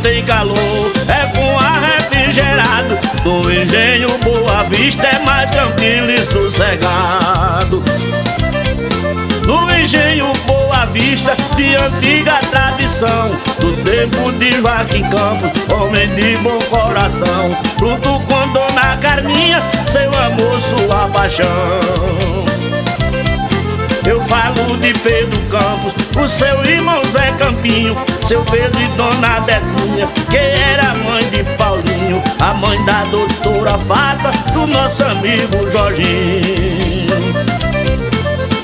tem calor, é com ar refrigerado. Do engenho Boa Vista é mais tranquilo e sossegado. No engenho Boa Vista, de antiga tradição, do tempo de Joaquim Campos, homem de bom coração, junto com Dona Carminha, seu amor, sua paixão. Eu falo de Pedro Campos, o seu irmão Zé Campinho, seu Pedro e Dona Detinha, que era mãe de Paulinho, a mãe da doutora Fata, do nosso amigo Jorginho.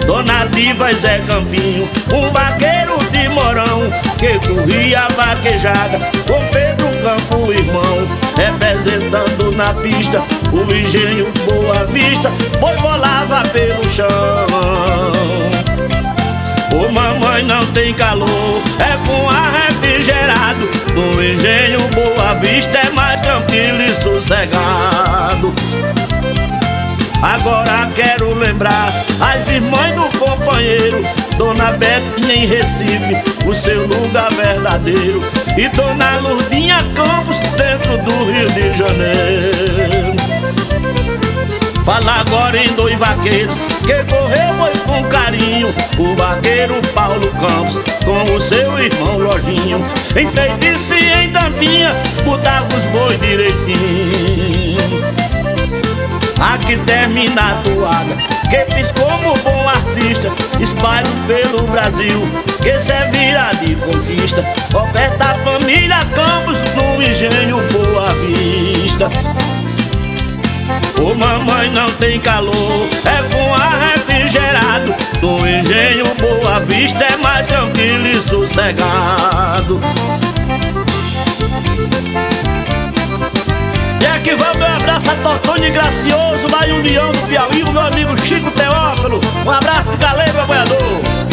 Dona Diva e Zé Campinho, um vaqueiro de Morão, que corria vaquejada com Pedro Campo, irmão, representando na pista o engenho Boa Vista, boi bolava pelo chão. Ô mamãe, não tem calor, é com ar refrigerado. No engenho Boa Vista é mais tranquilo e sossegado. Agora quero lembrar as irmãs do companheiro, Dona Betinha em Recife, o seu lugar verdadeiro, e Dona Lourdinha Campos, dentro do Rio de Janeiro. Fala agora em dois vaqueiros que correu foi com carinho, o vaqueiro Paulo Campos com o seu irmão Lojinho. Em Feitiço e em Tampinha botava os bois direitinho. Aqui termina a toada, que fiz como bom artista, espalho pelo Brasil, que servirá de conquista. Oferta a família Campos no engenho Boa Vista. Ô mamãe, não tem calor, é com ar refrigerado. No engenho Boa Vista é mais tranquilo e sossegado. E aqui vai meu abraço a Totônio Gracioso, lá em União do Piauí, o meu amigo Chico Teófilo. Um abraço de galera, meu apoiador.